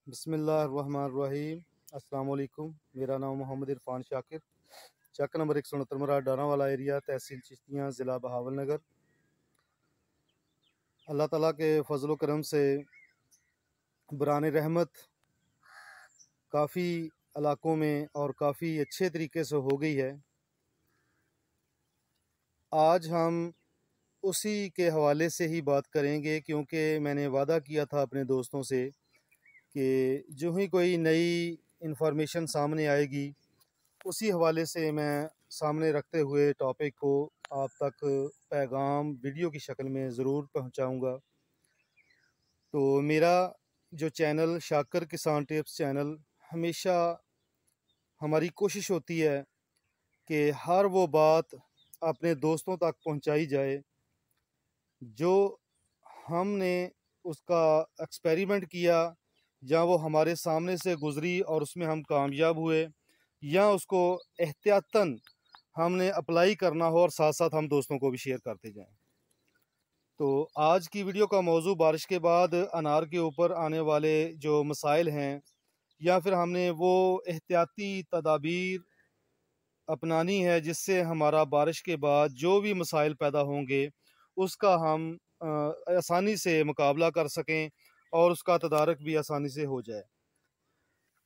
बिस्मिल्लाहिर्रहमानिर्रहीम। अस्सलाम वालेकुम। मेरा नाम मोहम्मद इरफान शाकिर, चक नंबर 169 मरा डानावाला एरिया, तहसील चिश्तियाँ, ज़िला बहावलनगर। अल्लाह ताला के फजल व करम से बरान रहमत काफ़ी इलाकों में और काफ़ी अच्छे तरीके से हो गई है। आज हम उसी के हवाले से ही बात करेंगे, क्योंकि मैंने वादा किया था अपने दोस्तों से कि जो ही कोई नई इन्फॉर्मेशन सामने आएगी उसी हवाले से मैं सामने रखते हुए टॉपिक को आप तक पैगाम वीडियो की शक्ल में ज़रूर पहुंचाऊंगा। तो मेरा जो चैनल शाकिर किसान टिप्स चैनल, हमेशा हमारी कोशिश होती है कि हर वो बात अपने दोस्तों तक पहुंचाई जाए जो हमने उसका एक्सपेरिमेंट किया, या वो हमारे सामने से गुज़री और उसमें हम कामयाब हुए, या उसको एहतियातन हमने अप्लाई करना हो और साथ साथ हम दोस्तों को भी शेयर करते जाएं। तो आज की वीडियो का मौजू बारिश के बाद अनार के ऊपर आने वाले जो मसाइल हैं, या फिर हमने वो एहतियाती तदाबीर अपनानी है जिससे हमारा बारिश के बाद जो भी मसाइल पैदा होंगे उसका हम आसानी से मुकाबला कर सकें और उसका तदारक भी आसानी से हो जाए।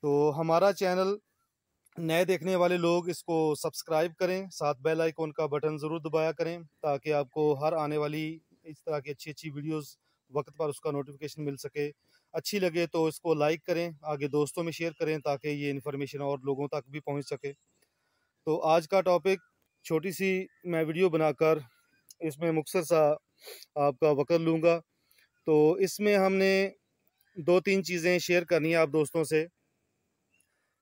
तो हमारा चैनल नए देखने वाले लोग इसको सब्सक्राइब करें, साथ बेल आइकॉन का बटन ज़रूर दबाया करें ताकि आपको हर आने वाली इस तरह की अच्छी अच्छी वीडियोस वक्त पर उसका नोटिफिकेशन मिल सके। अच्छी लगे तो इसको लाइक करें, आगे दोस्तों में शेयर करें ताकि ये इन्फॉर्मेशन और लोगों तक भी पहुंच सके। तो आज का टॉपिक छोटी सी मैं वीडियो बनाकर इसमें मुख्तसर सा आपका वक़्त लूँगा। तो इसमें हमने 2-3 चीज़ें शेयर करनी है आप दोस्तों से।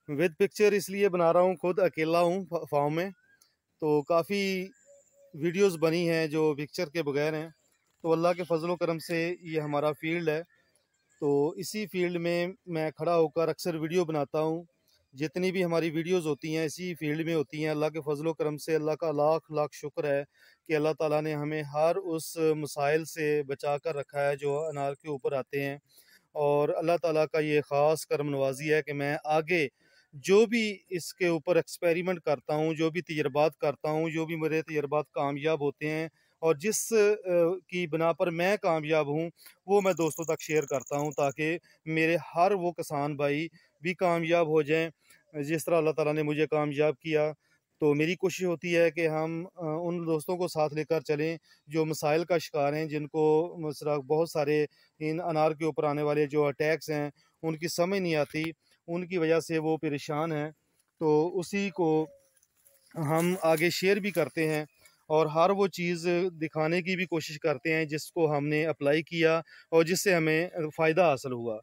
विद पिक्चर इसलिए बना रहा हूँ, खुद अकेला हूँ फार्म में, तो काफ़ी वीडियोस बनी हैं जो पिक्चर के बगैर हैं। तो अल्लाह के फजल व करम से ये हमारा फील्ड है, तो इसी फील्ड में मैं खड़ा होकर अक्सर वीडियो बनाता हूँ। जितनी भी हमारी वीडियोस होती हैं इसी फील्ड में होती हैं। अल्लाह के फजल व करम से अल्लाह का लाख लाख शुक्र है कि अल्लाह ताला ने हमें हर उस मसाइल से बचा कर रखा है जो अनार के ऊपर आते हैं। और अल्लाह ताला का ये ख़ास करम नवाज़ी है कि मैं आगे जो भी इसके ऊपर एक्सपेरिमेंट करता हूँ, जो भी तजर्बात करता हूँ, जो भी मेरे तजर्बात कामयाब होते हैं और जिस की बिना पर मैं कामयाब हूँ, वो मैं दोस्तों तक शेयर करता हूँ ताकि मेरे हर वो किसान भाई भी कामयाब हो जाएं जिस तरह अल्लाह ताला ने मुझे कामयाब किया। तो मेरी कोशिश होती है कि हम उन दोस्तों को साथ लेकर चलें जो मसाइल का शिकार हैं, जिनको मसला बहुत सारे इन अनार के ऊपर आने वाले जो अटैक्स हैं उनकी समझ नहीं आती, उनकी वजह से वो परेशान हैं। तो उसी को हम आगे शेयर भी करते हैं और हर वो चीज़ दिखाने की भी कोशिश करते हैं जिसको हमने अप्लाई किया और जिससे हमें फ़ायदा हासिल हुआ।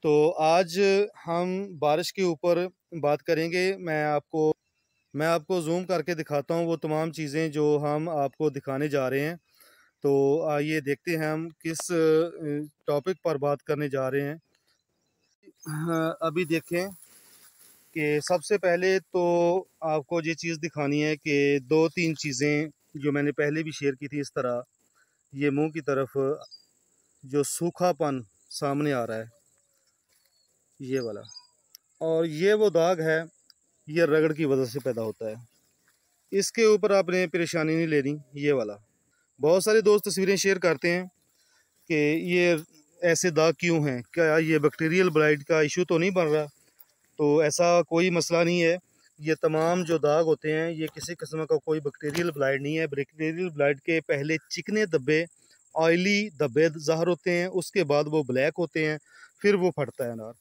तो आज हम बारिश के ऊपर बात करेंगे। मैं आपको ज़ूम करके दिखाता हूँ वो तमाम चीज़ें जो हम आपको दिखाने जा रहे हैं। तो आइए देखते हैं हम किस टॉपिक पर बात करने जा रहे हैं। हाँ, अभी देखें कि सबसे पहले तो आपको ये चीज़ दिखानी है कि 2-3 चीज़ें जो मैंने पहले भी शेयर की थी इस तरह, ये मुंह की तरफ जो सूखापन सामने आ रहा है, ये वाला, और ये वो दाग है, ये रगड़ की वजह से पैदा होता है। इसके ऊपर आपने परेशानी नहीं लेनी। ये वाला बहुत सारे दोस्त तस्वीरें शेयर करते हैं कि ये ऐसे दाग क्यों हैं, क्या ये बैक्टीरियल ब्लाइट का इशू तो नहीं बन रहा? तो ऐसा कोई मसला नहीं है। ये तमाम जो दाग होते हैं ये किसी किस्म का कोई बैक्टीरियल ब्लाइट नहीं है। बैक्टीरियल ब्लाइट के पहले चिकने धब्बे, ऑयली धब्बे ज़ाहिर होते हैं, उसके बाद वो ब्लैक होते हैं, फिर वो फटता है अनार।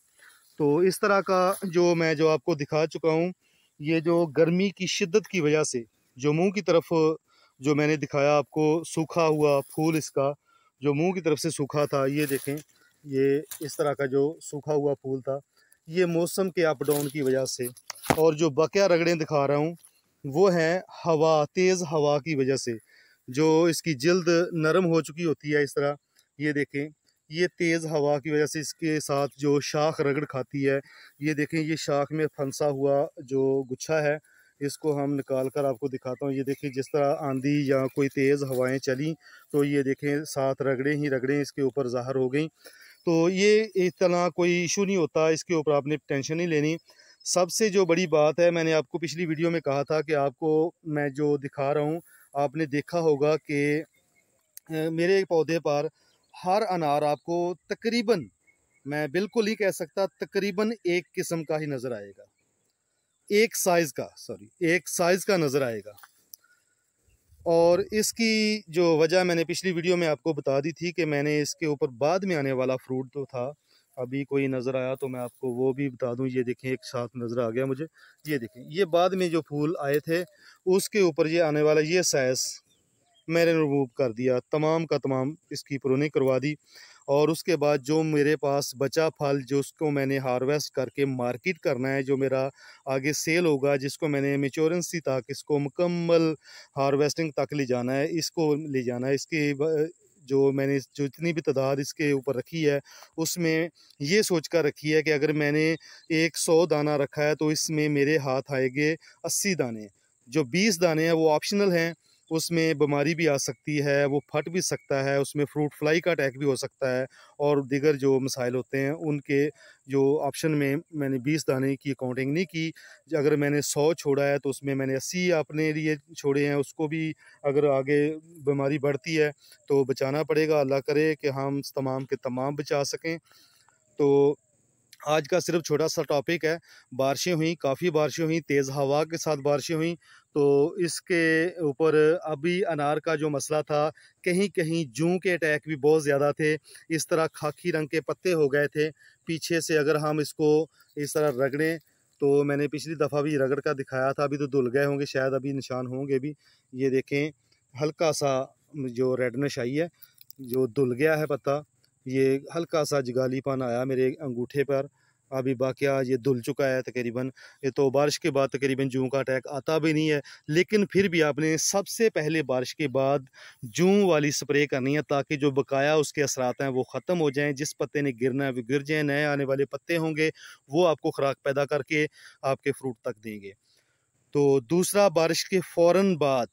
तो इस तरह का जो आपको दिखा चुका हूँ, ये जो गर्मी की शिद्दत की वजह से जो मुंह की तरफ जो मैंने दिखाया आपको सूखा हुआ फूल, इसका जो मुंह की तरफ से सूखा था, ये देखें, ये इस तरह का जो सूखा हुआ फूल था, ये मौसम के अप डाउन की वजह से। और जो बकिया रगड़ें दिखा रहा हूँ वो हैं हवा, तेज़ हवा की वजह से, जो इसकी जल्द नरम हो चुकी होती है इस तरह। ये देखें, ये तेज़ हवा की वजह से इसके साथ जो शाख रगड़ खाती है, ये देखें, ये शाख में फंसा हुआ जो गुच्छा है, इसको हम निकाल कर आपको दिखाता हूँ। ये देखिए, जिस तरह आंधी या कोई तेज़ हवाएं चली तो ये देखें, साथ रगड़ें ही रगड़ें इसके ऊपर ज़ाहिर हो गई। तो ये इतना कोई इशू नहीं होता, इसके ऊपर आपने टेंशन नहीं लेनी। सबसे जो बड़ी बात है, मैंने आपको पिछली वीडियो में कहा था कि आपको मैं जो दिखा रहा हूँ, आपने देखा होगा कि मेरे पौधे पर हर अनार आपको तकरीबन, मैं बिल्कुल ही कह सकता, तकरीबन एक किस्म का ही नज़र आएगा, एक साइज़ का नज़र आएगा। और इसकी जो वजह मैंने पिछली वीडियो में आपको बता दी थी कि मैंने इसके ऊपर बाद में आने वाला फ्रूट तो था, अभी कोई नज़र आया तो मैं आपको वो भी बता दूं। ये देखें, एक साथ नज़र आ गया मुझे। ये देखें, ये बाद में जो फूल आए थे उसके ऊपर ये आने वाला ये साइज़ मैंने रिमूव कर दिया, तमाम का तमाम इसकी प्रूनिंग करवा दी। और उसके बाद जो मेरे पास बचा फल, जो उसको मैंने हार्वेस्ट करके मार्केट करना है, जो मेरा आगे सेल होगा, जिसको मैंने मेच्योरेंसी तक, इसको मुकम्मल हार्वेस्टिंग तक ले जाना है, इसको ले जाना है। इसके जो मैंने जो इतनी भी तादाद इसके ऊपर रखी है, उसमें ये सोच कर रखी है कि अगर मैंने एक 100 दाना रखा है तो इसमें मेरे हाथ आएंगे 80 दाने। जो 20 दाने हैं वो ऑप्शनल हैं, उसमें बीमारी भी आ सकती है, वो फट भी सकता है, उसमें फ्रूट फ्लाई का अटैक भी हो सकता है, और दीगर जो मसाइल होते हैं उनके जो ऑप्शन में मैंने 20 दाने की काउंटिंग नहीं की। अगर मैंने 100 छोड़ा है तो उसमें मैंने 80 अपने लिए छोड़े हैं, उसको भी अगर आगे बीमारी बढ़ती है तो बचाना पड़ेगा। अल्लाह करे कि हम तमाम के तमाम बचा सकें। तो आज का सिर्फ छोटा सा टॉपिक है, बारिशें हुई, काफ़ी बारिशें हुई, तेज़ हवा के साथ बारिशें हुई, तो इसके ऊपर अभी अनार का जो मसला था, कहीं कहीं जूं के अटैक भी बहुत ज़्यादा थे। इस तरह खाकी रंग के पत्ते हो गए थे पीछे से। अगर हम इसको इस तरह रगड़ें, तो मैंने पिछली दफ़ा भी रगड़ कर दिखाया था, अभी तो धुल गए होंगे शायद, अभी निशान होंगे भी। ये देखें, हल्का सा जो रेडनेस आई है, जो धुल गया है पत्ता, ये हल्का सा जगालीपन आया मेरे अंगूठे पर। अभी बाकिया ये धुल चुका है तकरीबन। ये तो बारिश के बाद तकरीबन जूं का अटैक आता भी नहीं है, लेकिन फिर भी आपने सबसे पहले बारिश के बाद जूं वाली स्प्रे करनी है, ताकि जो बकाया उसके असरात हैं वो ख़त्म हो जाएं। जिस पत्ते ने गिरना है वो गिर जाए, नए आने वाले पत्ते होंगे वो आपको खुराक पैदा करके आपके फ्रूट तक देंगे। तो दूसरा, बारिश के फ़ौरन बाद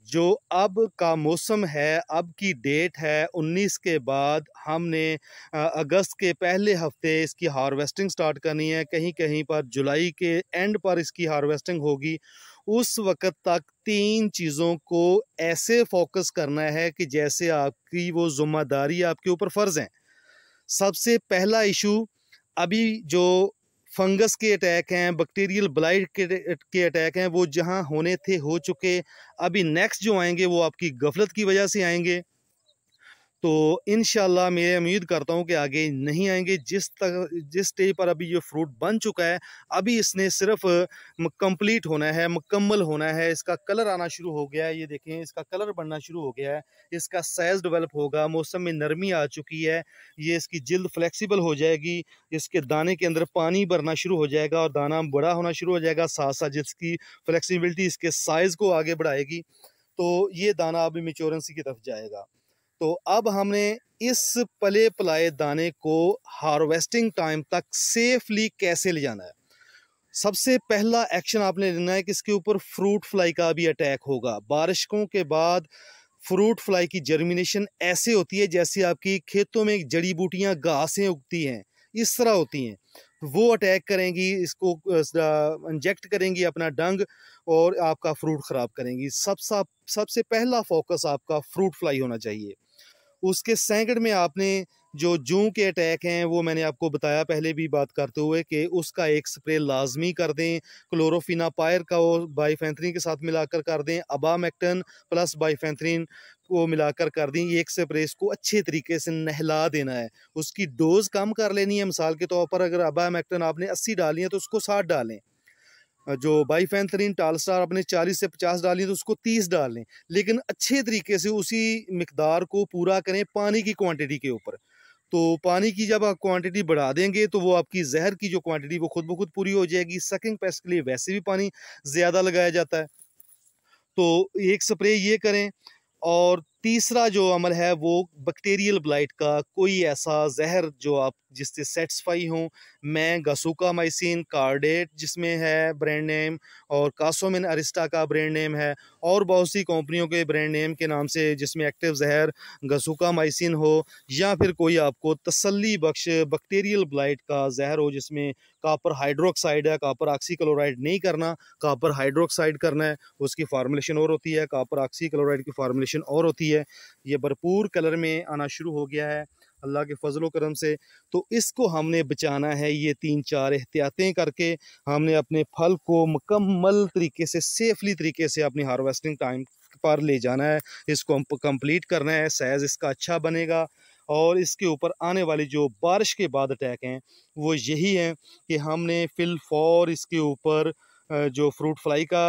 जो अब का मौसम है, अब की डेट है 19 के बाद, हमने अगस्त के पहले हफ्ते इसकी हार्वेस्टिंग स्टार्ट करनी है। कहीं कहीं पर जुलाई के एंड पर इसकी हार्वेस्टिंग होगी। उस वक़्त तक 3 चीज़ों को ऐसे फोकस करना है कि जैसे आपकी वो ज़िम्मेदारी आपके ऊपर फ़र्ज़ है। सबसे पहला इशू, अभी जो फंगस के अटैक हैं, बैक्टीरियल ब्लाइट के अटैक हैं, वो जहां होने थे हो चुके। अभी नेक्स्ट जो आएंगे वो आपकी गफलत की वजह से आएंगे। तो इंशाल्लाह मैं उम्मीद करता हूँ कि आगे नहीं आएंगे। जिस स्टेज पर अभी ये फ्रूट बन चुका है, अभी इसने सिर्फ कंप्लीट होना है, मुकम्मल होना है। इसका कलर आना शुरू हो गया है, ये देखें, इसका कलर बनना शुरू हो गया है, इसका साइज डेवलप होगा, मौसम में नरमी आ चुकी है, ये इसकी जिल्द फ्लेक्सिबल हो जाएगी, इसके दाने के अंदर पानी भरना शुरू हो जाएगा और दाना बड़ा होना शुरू हो जाएगा, साथ साथ जिसकी फ्लेक्सिबिलिटी इसके साइज़ को आगे बढ़ाएगी। तो ये दाना अभी मेच्योरेंसी की तरफ जाएगा। तो अब हमने इस पले पलाए दाने को हार्वेस्टिंग टाइम तक सेफली कैसे ले जाना है। सबसे पहला एक्शन आपने लेना है कि इसके ऊपर फ्रूट फ्लाई का भी अटैक होगा। बारिशों के बाद फ्रूट फ्लाई की जर्मिनेशन ऐसे होती है जैसे आपकी खेतों में जड़ी बूटियां, घासें उगती हैं, इस तरह होती हैं। वो अटैक करेंगी, इसको इंजेक्ट करेंगी अपना डंग, और आपका फ्रूट ख़राब करेंगी। सबसे पहला फोकस आपका फ्रूट फ्लाई होना चाहिए। उसके सेकंड में आपने जो जूं के अटैक हैं वो मैंने आपको बताया पहले भी बात करते हुए कि उसका एक स्प्रे लाजमी कर दें। क्लोरोफिनापायर का वो बाइफेंथ्रीन के साथ मिलाकर कर दें, अबामेक्टिन प्लस बाइफेंथ्रीन को मिलाकर कर दें। ये एक स्प्रे इसको अच्छे तरीके से नहला देना है, उसकी डोज कम कर लेनी है। मिसाल के तौर पर अगर अबामेक्टिन आपने 80 डाली है तो उसको 60 डालें, जो बाइफेंथ्रीन टालस्टार आपने 40 से 50 डाली है तो उसको 30 डाल लें, लेकिन अच्छे तरीके से उसी मिकदार को पूरा करें पानी की क्वांटिटी के ऊपर। तो पानी की जब आप क्वांटिटी बढ़ा देंगे तो वो आपकी जहर की जो क्वांटिटी वो खुद ब खुद पूरी हो जाएगी। सकिंग पेस्ट के लिए वैसे भी पानी ज़्यादा लगाया जाता है, तो एक स्प्रे ये करें। और तीसरा जो अमल है वो बैक्टीरियल ब्लाइट का, कोई ऐसा जहर जो आप जिससे सेटिस्फाई हों। मैं गसूकामाइसिन कार्डेट जिसमें है ब्रांड नेम, और कासोमिन अरिस्टा का ब्रांड नेम है, और बहुत सी कंपनियों के ब्रांड नेम के नाम से जिसमें एक्टिव जहर गसूकामाइसिन हो, या फिर कोई आपको तसल्ली बख्श बैक्टीरियल ब्लाइट का जहर हो जिसमें कापर हाइड्रोक्साइड है, कापर ऑक्सीक्लोराइड नहीं करना, कापर हाइड्रोक्साइड करना है। उसकी फार्मूलेशन और होती है, कापर ऑक्सीक्लोराइड की फार्मूलेशन और होती है। ये भरपूर कलर में आना शुरू हो गया है अल्लाह के फजलो करम से। तो इसको हमने बचाना है, ये 3-4 एहतियातें करके हमने अपने फल को मुकम्मल तरीके से, सेफली तरीके से अपनी हार्वेस्टिंग टाइम पर ले जाना है। इसको हम कंप्लीट करना है, साइज़ इसका अच्छा बनेगा। और इसके ऊपर आने वाली जो बारिश के बाद अटैक हैं वो यही हैं कि हमने फिल फॉर इसके ऊपर जो फ्रूट फ्लाई का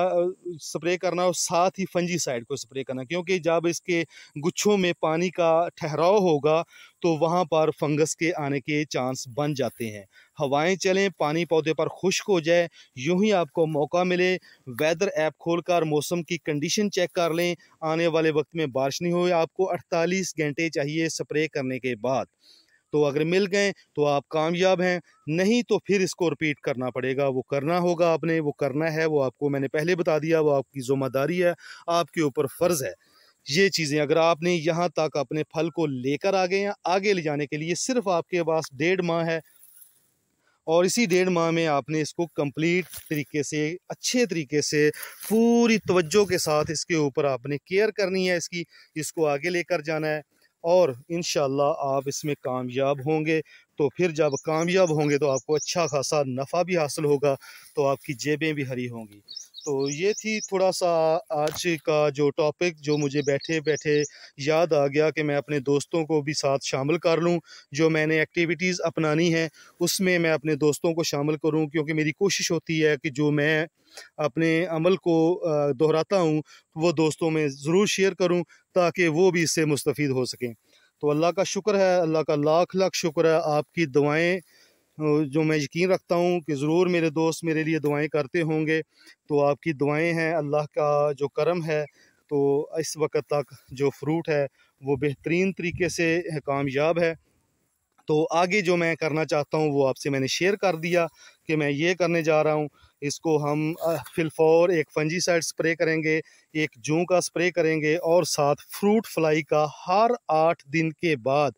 स्प्रे करना, और साथ ही फंजीसाइड को स्प्रे करना, क्योंकि जब इसके गुच्छों में पानी का ठहराव होगा तो वहाँ पर फंगस के आने के चांस बन जाते हैं। हवाएं चलें, पानी पौधे पर खुश्क हो जाए, यूं ही आपको मौका मिले वेदर ऐप खोलकर मौसम की कंडीशन चेक कर लें। आने वाले वक्त में बारिश नहीं हुई, आपको 48 घंटे चाहिए स्प्रे करने के बाद। तो अगर मिल गए तो आप कामयाब हैं, नहीं तो फिर इसको रिपीट करना पड़ेगा। वो करना होगा आपने, वो करना है, वो आपको मैंने पहले बता दिया, वो आपकी ज़िम्मेदारी है, आपके ऊपर फ़र्ज़ है। ये चीज़ें अगर आपने यहाँ तक अपने फल को लेकर आ गए हैं, आगे ले जाने के लिए सिर्फ आपके पास 1.5 माह है, और इसी 1.5 माह में आपने इसको कंप्लीट तरीके से, अच्छे तरीके से, पूरी तवज्जो के साथ इसके ऊपर आपने केयर करनी है इसकी, इसको आगे लेकर जाना है, और इंशाल्लाह आप इसमें कामयाब होंगे। तो फिर जब कामयाब होंगे तो आपको अच्छा खासा नफ़ा भी हासिल होगा, तो आपकी जेबें भी हरी होंगी। तो ये थी थोड़ा सा आज का जो टॉपिक, जो मुझे बैठे बैठे याद आ गया कि मैं अपने दोस्तों को भी साथ शामिल कर लूँ। जो मैंने एक्टिविटीज़ अपनानी है उसमें मैं अपने दोस्तों को शामिल करूं, क्योंकि मेरी कोशिश होती है कि जो मैं अपने अमल को दोहराता हूं वो दोस्तों में ज़रूर शेयर करूं, ताकि वो भी इससे मुस्तफ़ीद हो सकें। तो अल्लाह का शुक्र है, अल्लाह का लाख लाख शुक्र है। आपकी दुआएं जो मैं यकीन रखता हूँ कि ज़रूर मेरे दोस्त मेरे लिए दुआएं करते होंगे, तो आपकी दुआएं हैं, अल्लाह का जो करम है। तो इस वक्त तक जो फ्रूट है वो बेहतरीन तरीके से कामयाब है। तो आगे जो मैं करना चाहता हूँ वो आपसे मैंने शेयर कर दिया कि मैं ये करने जा रहा हूँ। इसको हम फिलफॉर एक फंजीसाइड स्प्रे करेंगे, एक जूं का स्प्रे करेंगे, और साथ फ्रूट फ्लाई का हर 8 दिन के बाद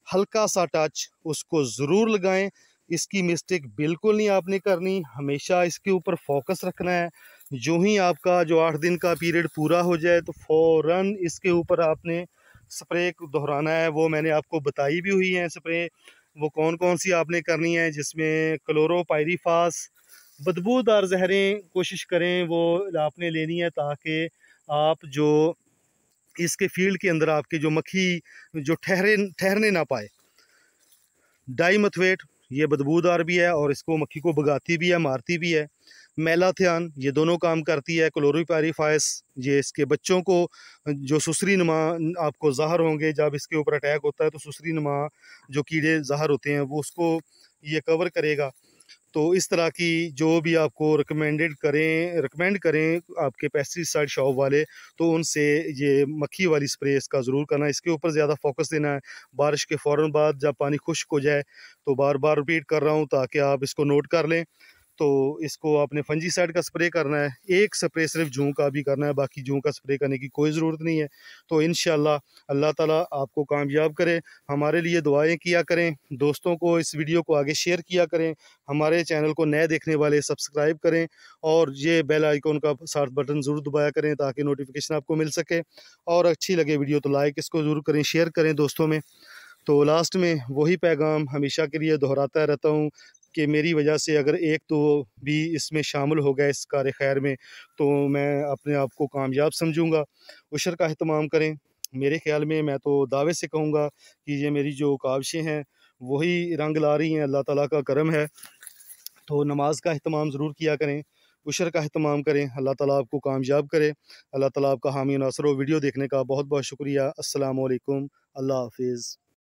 हल्का सा टच उसको ज़रूर लगाएं। इसकी मिस्टेक बिल्कुल नहीं आपने करनी, हमेशा इसके ऊपर फोकस रखना है। जो ही आपका जो 8 दिन का पीरियड पूरा हो जाए तो फ़ौरन इसके ऊपर आपने स्प्रे दोहराना है। वो मैंने आपको बताई भी हुई है स्प्रे, वो कौन कौन सी आपने करनी है, जिसमें क्लोरोपाइरीफास, बदबूदार जहरें कोशिश करें वो आपने लेनी है, ताकि आप जो इसके फील्ड के अंदर आपके जो मक्खी जो ठहरने ना पाए। डाइमथवेट ये बदबूदार भी है और इसको मक्खी को भगाती भी है, मारती भी है। मेलाथियान ये दोनों काम करती है। क्लोरोपाइरीफास ये इसके बच्चों को जो सुसरी नुमा आपको ज़हर होंगे, जब इसके ऊपर अटैक होता है तो सुसरी नुमा जो कीड़े ज़हर होते हैं वो उसको ये कवर करेगा। तो इस तरह की जो भी आपको रिकमेंड करें आपके पेस्टिसाइड शॉप वाले, तो उनसे ये मक्खी वाली स्प्रे इसका ज़रूर करना है। इसके ऊपर ज़्यादा फोकस देना है। बारिश के फ़ौरन बाद जब पानी खुश्क हो जाए, तो बार बार रिपीट कर रहा हूँ ताकि आप इसको नोट कर लें। तो इसको आपने फंजीसाइड का स्प्रे करना है, एक स्प्रे सिर्फ जूं का भी करना है, बाकी जूं का स्प्रे करने की कोई ज़रूरत नहीं है। तो इंशाल्लाह अल्लाह ताला आपको कामयाब करे। हमारे लिए दुआएं किया करें, दोस्तों को इस वीडियो को आगे शेयर किया करें, हमारे चैनल को नए देखने वाले सब्सक्राइब करें, और ये बेल आइकॉन का साथ बटन ज़रूर दबाया करें ताकि नोटिफिकेशन आपको मिल सके। और अच्छी लगे वीडियो तो लाइक इसको ज़रूर करें, शेयर करें दोस्तों में। तो लास्ट में वही पैगाम हमेशा के लिए दोहराता रहता हूँ कि मेरी वजह से अगर एक तो भी इसमें शामिल हो गया इस कार खैर में, तो मैं अपने आप को कामयाब समझूंगा। उशर का अहतमाम करें। मेरे ख्याल में मैं तो दावे से कहूँगा कि ये मेरी जो काविशें हैं वही रंग ला रही हैं, अल्लाह ताला का करम है। तो नमाज का अहतमाम ज़रूर किया करें, उशर का अहतमाम करें। अल्लाह ताला आपको कामयाब करे। अल्लाह ताला आपका हामी नासर हो। वीडियो देखने का बहुत बहुत शुक्रिया। अस्सलाम वालेकुम। अल्लाह हाफिज़।